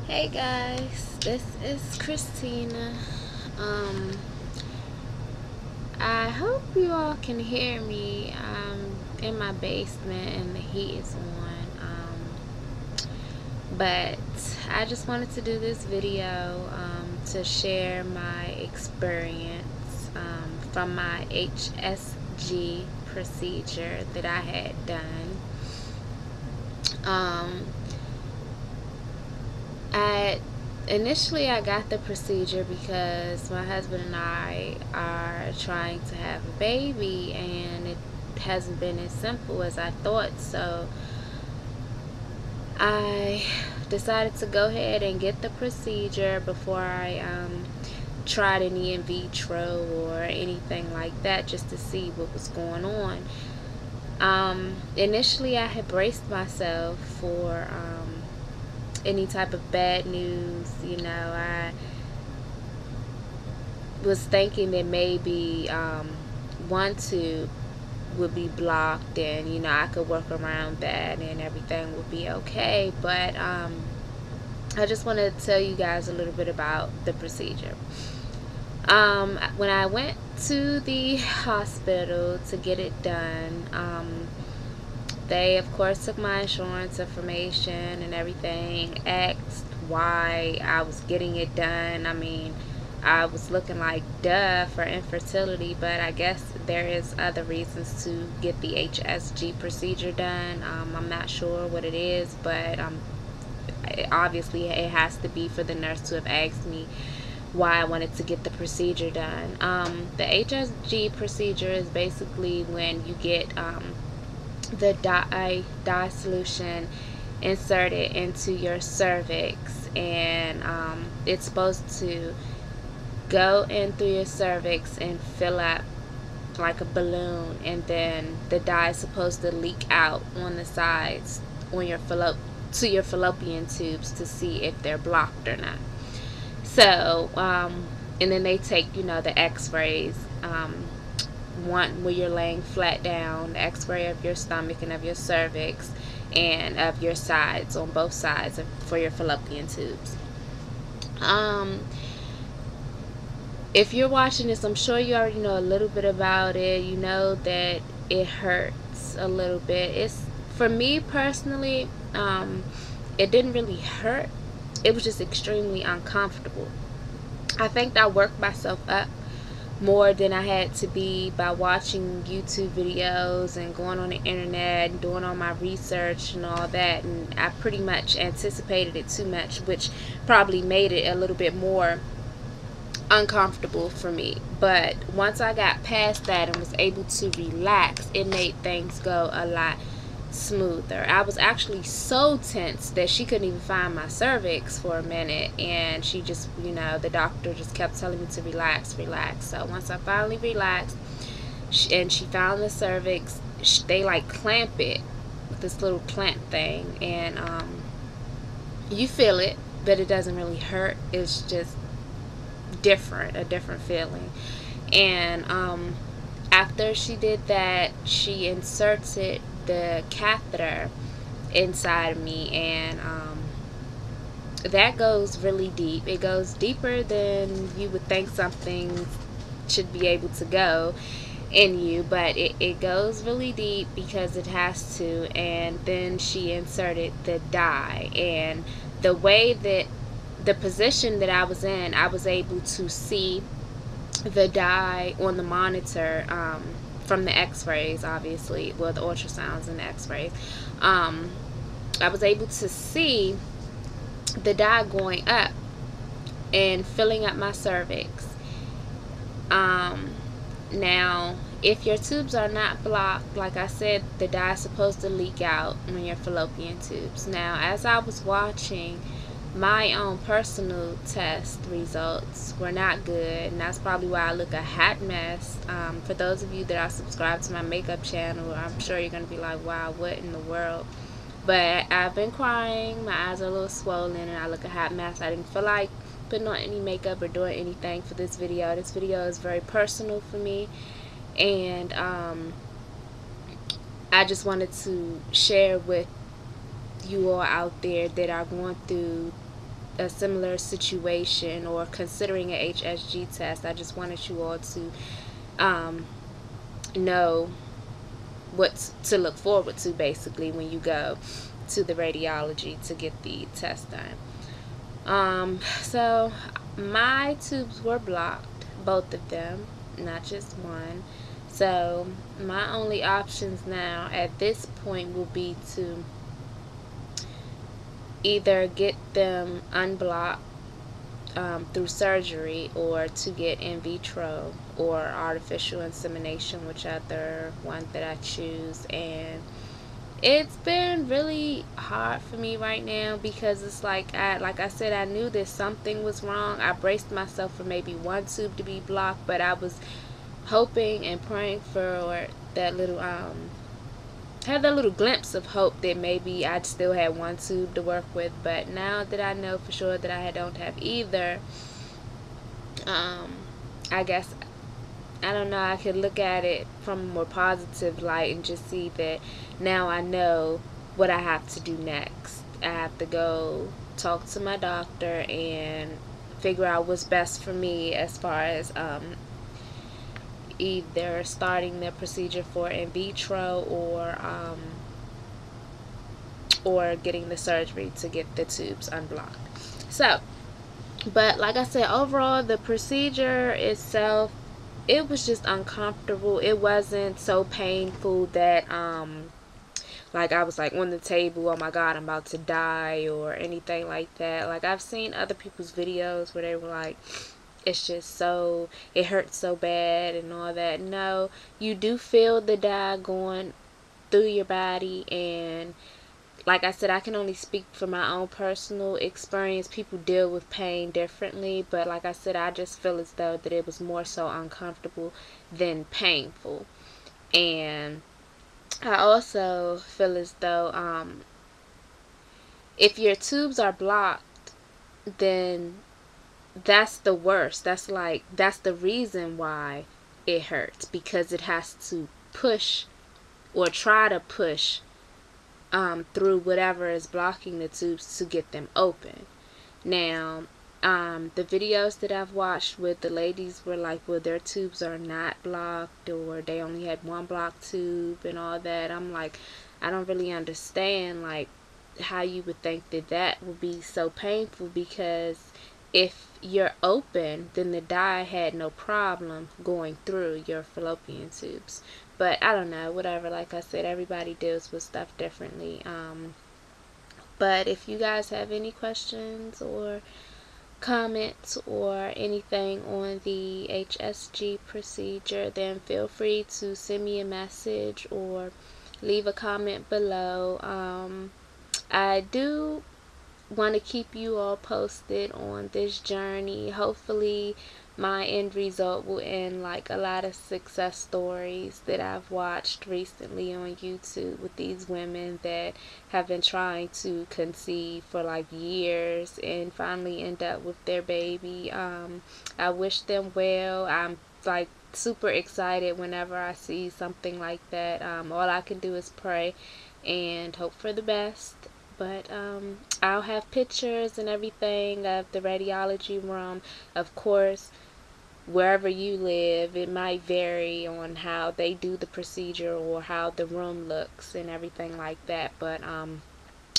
Hey guys, this is Christina. I hope you all can hear me. I'm in my basement and the heat is on. But I just wanted to do this video to share my experience from my HSG procedure that I had done. Initially I got the procedure because my husband and I are trying to have a baby, and it hasn't been as simple as I thought, so I decided to go ahead and get the procedure before I tried any in vitro or anything like that, just to see what was going on. Initially I had braced myself for any type of bad news. I was thinking that maybe one tube would be blocked, and I could work around that and everything would be okay. But I just want to tell you guys a little bit about the procedure. When I went to the hospital to get it done, they of course took my insurance information and everything, asked why I was getting it done. I mean, I was looking like duh for infertility, but I guess there is other reasons to get the HSG procedure done. I'm not sure what it is, but obviously it has to be for the nurse to have asked me why I wanted to get the procedure done. The HSG procedure is basically when you get the dye solution inserted into your cervix, and it's supposed to go in through your cervix and fill up like a balloon, and then the dye is supposed to leak out on the sides on your to your fallopian tubes to see if they're blocked or not. So and then they take the x-rays, one where you're laying flat down, the x-ray of your stomach and of your cervix and of your sides, on both sides for your fallopian tubes. If you're watching this, I'm sure you already know a little bit about it. You know that it hurts a little bit. For me personally, it didn't really hurt. It was just extremely uncomfortable. I think I worked myself up more than I had to be by watching YouTube videos and going on the internet and doing all my research and all that, and I pretty much anticipated it too much, which probably made it a little bit more uncomfortable for me. But once I got past that and was able to relax, it made things go a lot smoother. I was actually so tense that she couldn't even find my cervix for a minute, and she just, the doctor just kept telling me to relax. So once I finally relaxed and she found the cervix, they like clamp it with this little clamp thing, and you feel it, but it doesn't really hurt. It's just a different feeling. And after she did that, she inserted the catheter inside of me, and that goes really deep. It goes deeper than you would think something should be able to go in you, but it goes really deep because it has to. And then she inserted the dye, and the way that the position that I was in, I was able to see the dye on the monitor from the x-rays, obviously, well, the ultrasounds and the x-rays. I was able to see the dye going up and filling up my cervix. Now, if your tubes are not blocked, like I said, the dye is supposed to leak out on your fallopian tubes. Now, as I was watching, my own personal test results were not good, and that's probably why I look a hot mess. For those of you that are subscribed to my makeup channel, I'm sure you're going to be like, wow, what in the world? But I've been crying, my eyes are a little swollen, and I look a hot mess. I didn't feel like putting on any makeup or doing anything for this video. This video is very personal for me, and I just wanted to share with you all out there that are going through a similar situation or considering an HSG test, I just wanted you all to know what to look forward to basically when you go to the radiology to get the test done. So my tubes were blocked, both of them, not just one. So my only options now at this point will be to either get them unblocked through surgery, or to get in vitro or artificial insemination, whichever one that I choose. And it's been really hard for me right now because it's like I said, I knew that something was wrong. I braced myself for maybe one tube to be blocked, but I was hoping and praying for that little had that little glimpse of hope that maybe I'd still had one tube to work with. But now that I know for sure that I don't have either, I guess, I don't know, I could look at it from a more positive light and just see that now I know what I have to do next. I have to go talk to my doctor and figure out what's best for me as far as either starting the procedure for in vitro or getting the surgery to get the tubes unblocked. So, but like I said, overall the procedure itself, it was just uncomfortable. It wasn't so painful that like I was like on the table, oh my god, I'm about to die, or anything like that. Like I've seen other people's videos where they were like, it's just so, it hurts so bad and all that. No, you do feel the dye going through your body, and like I said, I can only speak from my own personal experience. People deal with pain differently, but like I said, I just feel as though that it was more so uncomfortable than painful. And I also feel as though if your tubes are blocked, then that's the worst. That's the reason why it hurts, because it has to push or try to push through whatever is blocking the tubes to get them open. Now, the videos that I've watched with the ladies were like, well, their tubes are not blocked, or they only had one blocked tube and all that. I'm like, I don't really understand like how you would think that that would be so painful, because if you're open, then the dye had no problem going through your fallopian tubes. But I don't know, whatever. Like I said, everybody deals with stuff differently. But if you guys have any questions or comments or anything on the HSG procedure, then feel free to send me a message or leave a comment below. I do want to keep you all posted on this journey. Hopefully my end result will end like a lot of success stories that I've watched recently on YouTube with these women that have been trying to conceive for like years and finally end up with their baby. I wish them well. I'm like super excited whenever I see something like that. All I can do is pray and hope for the best. But I'll have pictures and everything of the radiology room. Of course, wherever you live, it might vary on how they do the procedure or how the room looks and everything like that. But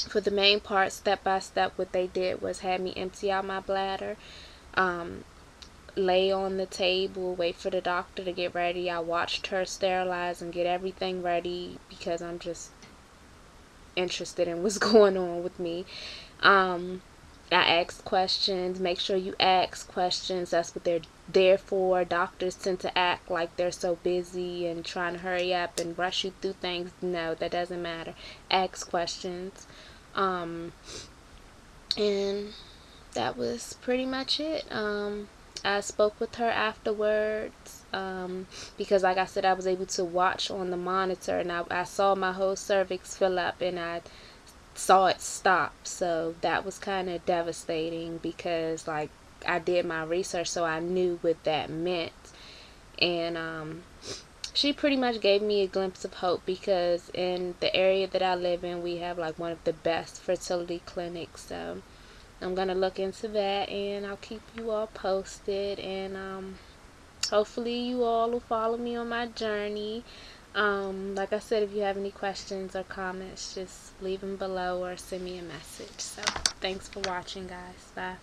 for the main part, step by step, what they did was have me empty out my bladder, lay on the table, wait for the doctor to get ready. I watched her sterilize and get everything ready because I'm just interested in what's going on with me. I asked questions. Make sure you ask questions. That's what they're there for. Doctors tend to act like they're so busy and trying to hurry up and rush you through things. No, that doesn't matter. Ask questions. And that was pretty much it. I spoke with her afterwards because like I said, I was able to watch on the monitor, and I saw my whole cervix fill up and I saw it stop. So that was kind of devastating because like I did my research, so I knew what that meant. And she pretty much gave me a glimpse of hope, because in the area that I live in, we have like one of the best fertility clinics. So I'm gonna look into that, and I'll keep you all posted, and hopefully you all will follow me on my journey. Like I said, if you have any questions or comments, just leave them below or send me a message. So thanks for watching, guys. Bye.